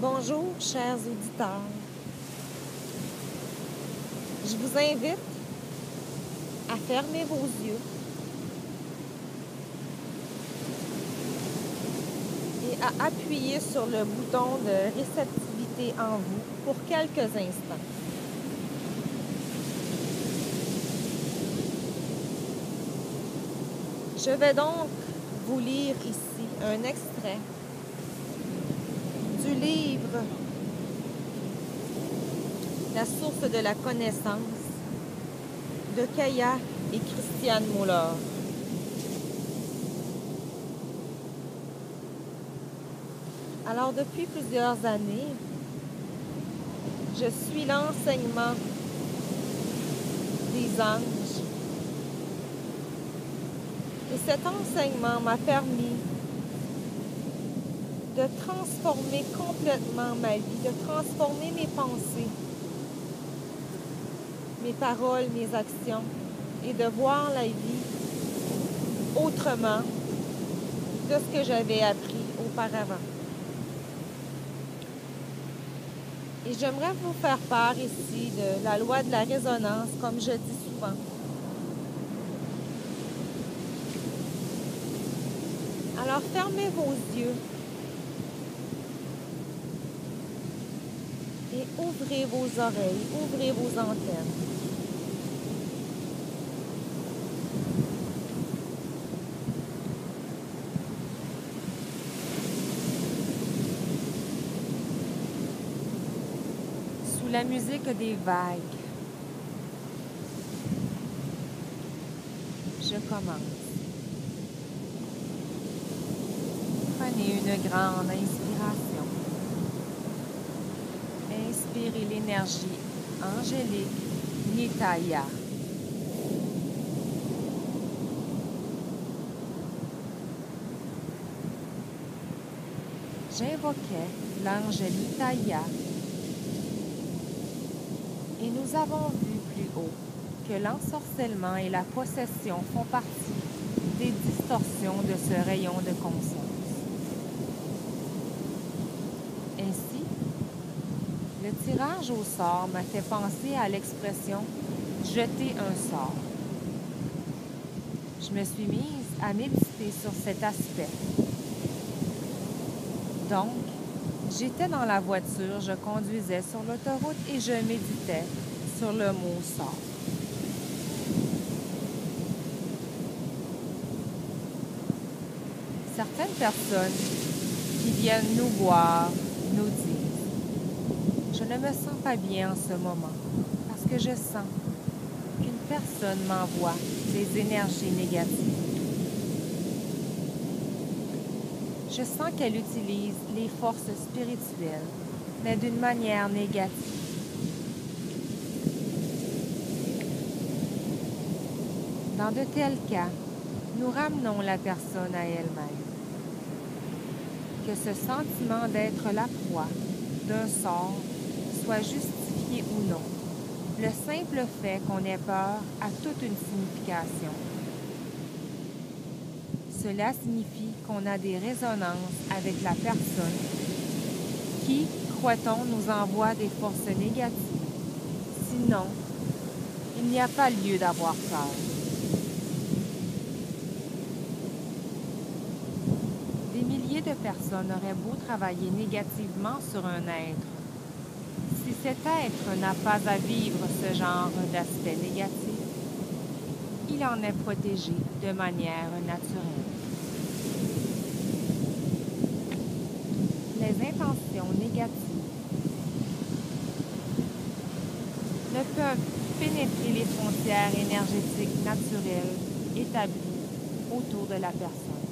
Bonjour, chers auditeurs. Je vous invite à fermer vos yeux et à appuyer sur le bouton de réceptivité en vous pour quelques instants. Je vais donc vous lire ici un extrait du livre La source de la connaissance de Kaya et Christiane Moulard. Alors, depuis plusieurs années, je suis l'enseignement des anges. Et cet enseignement m'a permis de transformer complètement ma vie, de transformer mes pensées, mes paroles, mes actions, et de voir la vie autrement de ce que j'avais appris auparavant. Et j'aimerais vous faire part ici de la loi de la résonance, comme je dis souvent. Alors, fermez vos yeux et ouvrez vos oreilles, ouvrez vos antennes. Sous la musique des vagues, je commence. Prenez une grande inspiration. Inspirez l'énergie angélique Nitaya. J'invoquais l'ange Nitaya et nous avons vu plus haut que l'ensorcellement et la possession font partie des distorsions de ce rayon de conscience. Ainsi, le tirage au sort m'a fait penser à l'expression « jeter un sort ». Je me suis mise à méditer sur cet aspect. Donc, j'étais dans la voiture, je conduisais sur l'autoroute et je méditais sur le mot « sort ». Certaines personnes qui viennent nous voir nous disent « Je ne me sens pas bien en ce moment parce que je sens qu'une personne m'envoie des énergies négatives. Je sens qu'elle utilise les forces spirituelles, mais d'une manière négative. Dans de tels cas, nous ramenons la personne à elle-même. Que ce sentiment d'être la proie d'un sort soit justifié ou non, le simple fait qu'on ait peur a toute une signification. Cela signifie qu'on a des résonances avec la personne qui, croit-on, nous envoie des forces négatives. Sinon, il n'y a pas lieu d'avoir peur. Des milliers de personnes auraient beau travailler négativement sur un être. Si cet être n'a pas à vivre ce genre d'aspect négatif, il en est protégé de manière naturelle. Les intentions négatives ne peuvent pénétrer les frontières énergétiques naturelles établies autour de la personne.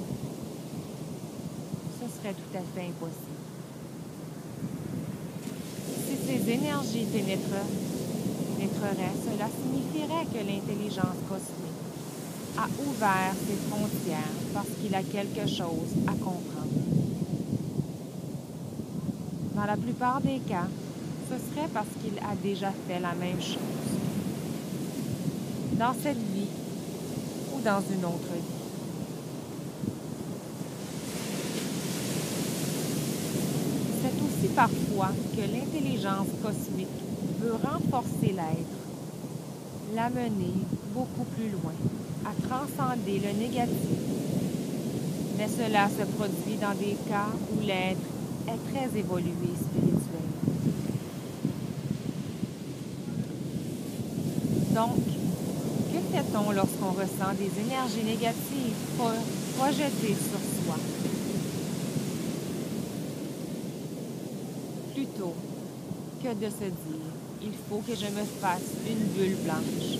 Ce serait tout à fait impossible. Si ces énergies pénétreraient, cela signifierait que l'intelligence cosmique a ouvert ses frontières parce qu'il a quelque chose à comprendre. Dans la plupart des cas, ce serait parce qu'il a déjà fait la même chose, dans cette vie ou dans une autre vie. C'est aussi aussi parfois que l'intelligence cosmique veut renforcer l'être, l'amener beaucoup plus loin, à transcender le négatif. Mais cela se produit dans des cas où l'être est très évolué spirituellement. Donc, que fait-on lorsqu'on ressent des énergies négatives projetées sur soi? Plutôt que de se dire « il faut que je me fasse une bulle blanche »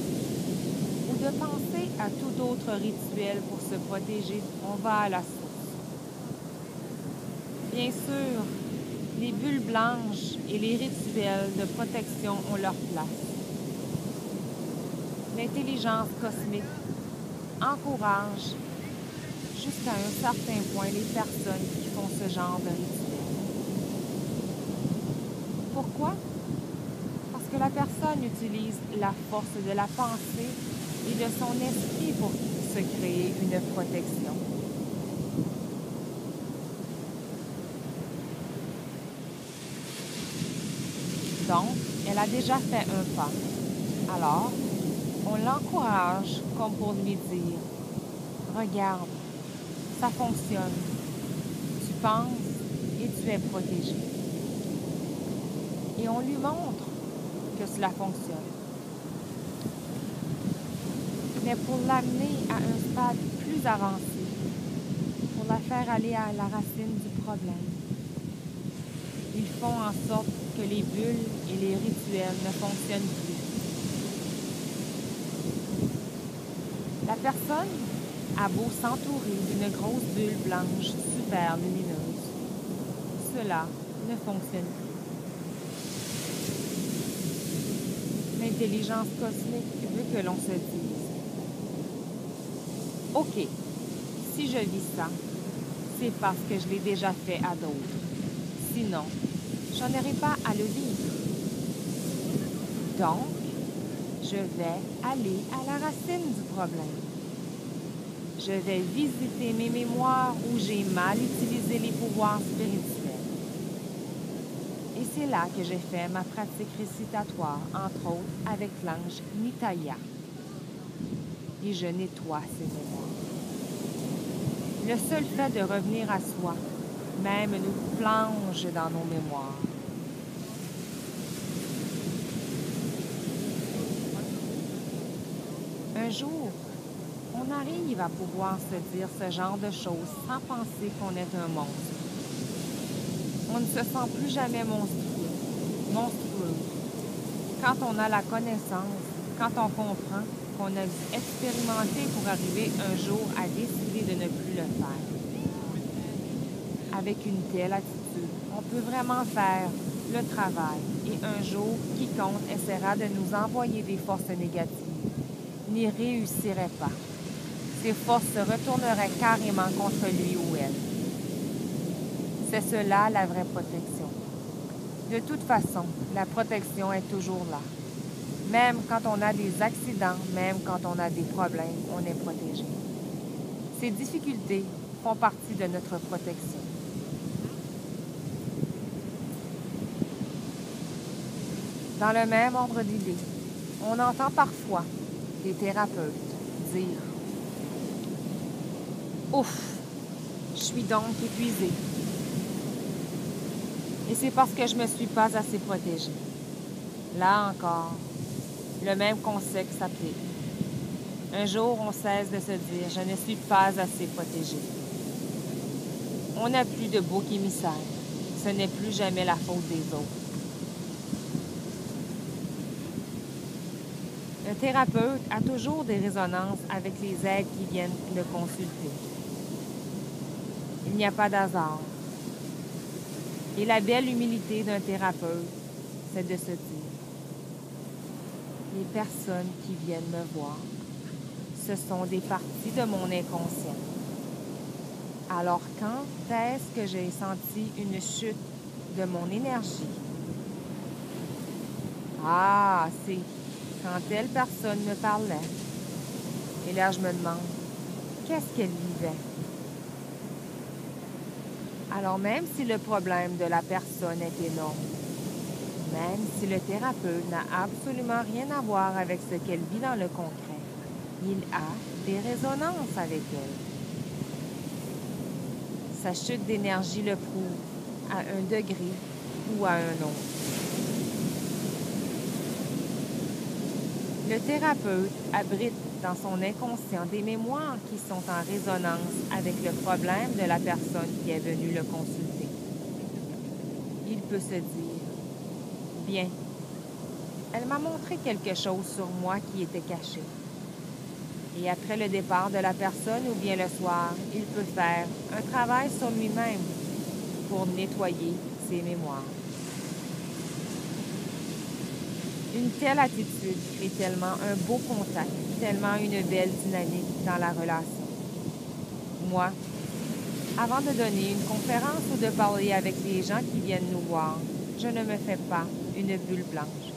ou de penser à tout autre rituel pour se protéger, on va à la source. Bien sûr, les bulles blanches et les rituels de protection ont leur place. L'intelligence cosmique encourage jusqu'à un certain point les personnes qui font ce genre de rituel. Pourquoi? Parce que la personne utilise la force de la pensée et de son esprit pour se créer une protection. Donc, elle a déjà fait un pas. Alors, on l'encourage comme pour lui dire « Regarde, ça fonctionne. Tu penses et tu es protégé. » Et on lui montre que cela fonctionne. Mais pour l'amener à un stade plus avancé, pour la faire aller à la racine du problème, ils font en sorte que les bulles et les rituels ne fonctionnent plus. La personne a beau s'entourer d'une grosse bulle blanche super lumineuse, cela ne fonctionne plus. L'intelligence cosmique veut que l'on se dise « OK, si je vis ça, c'est parce que je l'ai déjà fait à d'autres. Sinon, je n'aurai pas à le vivre. Donc, je vais aller à la racine du problème. Je vais visiter mes mémoires où j'ai mal utilisé les pouvoirs spirituels. Et c'est là que j'ai fait ma pratique récitatoire, entre autres avec l'ange Nitaya. Et je nettoie ces mémoires. Le seul fait de revenir à soi, même nous plonge dans nos mémoires. Un jour, on arrive à pouvoir se dire ce genre de choses sans penser qu'on est un monstre. On ne se sent plus jamais monstrueux. Quand on a la connaissance, quand on comprend qu'on a dû expérimenter pour arriver un jour à décider de ne plus le faire. Avec une telle attitude, on peut vraiment faire le travail et un jour, quiconque essaiera de nous envoyer des forces négatives n'y réussirait pas. Ces forces se retourneraient carrément contre lui ou elle. C'est cela la vraie protection. De toute façon, la protection est toujours là. Même quand on a des accidents, même quand on a des problèmes, on est protégé. Ces difficultés font partie de notre protection. Dans le même ordre d'idées, on entend parfois des thérapeutes dire « Ouf, je suis donc épuisée. Et c'est parce que je ne me suis pas assez protégée. » Là encore, le même concept s'applique. Un jour, on cesse de se dire « Je ne suis pas assez protégée. » On n'a plus de bouc émissaire. Ce n'est plus jamais la faute des autres. Le thérapeute a toujours des résonances avec les êtres qui viennent le consulter. Il n'y a pas d'hasard. Et la belle humilité d'un thérapeute, c'est de se dire « Les personnes qui viennent me voir, ce sont des parties de mon inconscient. Alors quand est-ce que j'ai senti une chute de mon énergie? Ah, c'est quand telle personne me parlait. Et là, je me demande, qu'est-ce qu'elle vivait? Alors même si le problème de la personne est énorme, même si le thérapeute n'a absolument rien à voir avec ce qu'elle vit dans le concret, il a des résonances avec elle. Sa chute d'énergie le prouve, à un degré ou à un autre. Le thérapeute abrite dans son inconscient des mémoires qui sont en résonance avec le problème de la personne qui est venue le consulter. Il peut se dire, bien, elle m'a montré quelque chose sur moi qui était caché. Et après le départ de la personne ou bien le soir, il peut faire un travail sur lui-même pour nettoyer ses mémoires. Une telle attitude crée tellement un beau contact, tellement une belle dynamique dans la relation. Moi, avant de donner une conférence ou de parler avec les gens qui viennent nous voir, je ne me fais pas une bulle blanche.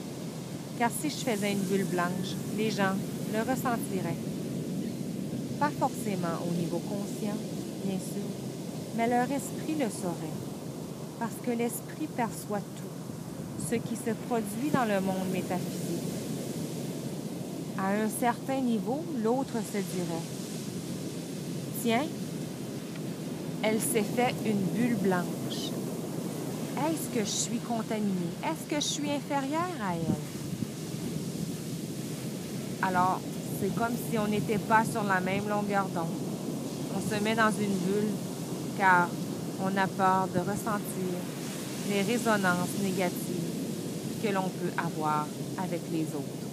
Car si je faisais une bulle blanche, les gens le ressentiraient. Pas forcément au niveau conscient, bien sûr, mais leur esprit le saurait. Parce que l'esprit perçoit tout, ce qui se produit dans le monde métaphysique. À un certain niveau, l'autre se dirait, « Tiens, elle s'est fait une bulle blanche. Est-ce que je suis contaminée? Est-ce que je suis inférieure à elle? » Alors, c'est comme si on n'était pas sur la même longueur d'onde. On se met dans une bulle car on a peur de ressentir les résonances négatives que l'on peut avoir avec les autres.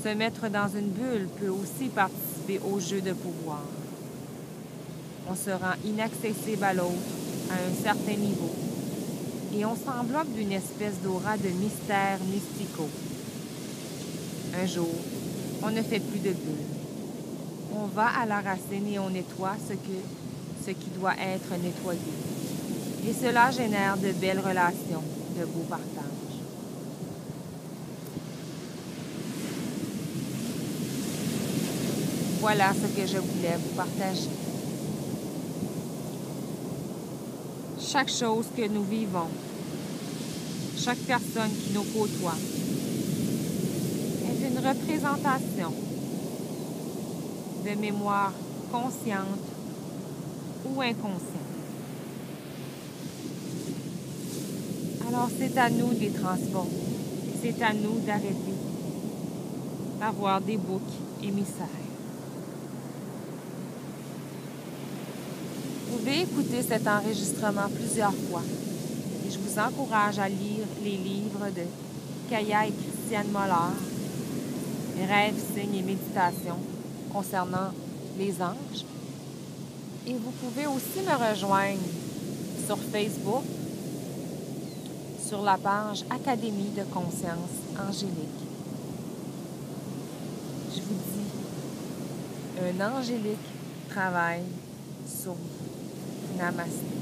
Se mettre dans une bulle peut aussi participer au jeu de pouvoir. On se rend inaccessible à l'autre à un certain niveau et on s'enveloppe d'une espèce d'aura de mystère mystico. Un jour, on ne fait plus de bulles. On va à la racine et on nettoie ce qui doit être nettoyé. Et cela génère de belles relations, de beaux partages. Voilà ce que je voulais vous partager. Chaque chose que nous vivons, chaque personne qui nous côtoie, est une représentation de mémoire consciente ou inconsciente. Alors c'est à nous de les transformer. C'est à nous d'arrêter d'avoir des boucs émissaires. Vous pouvez écouter cet enregistrement plusieurs fois et je vous encourage à lire les livres de Kaya et Christiane Moller, Rêves, signes et méditations concernant les anges. Et vous pouvez aussi me rejoindre sur Facebook, sur la page Académie de conscience angélique. Je vous dis, un angélique travail sur vous. Namaste.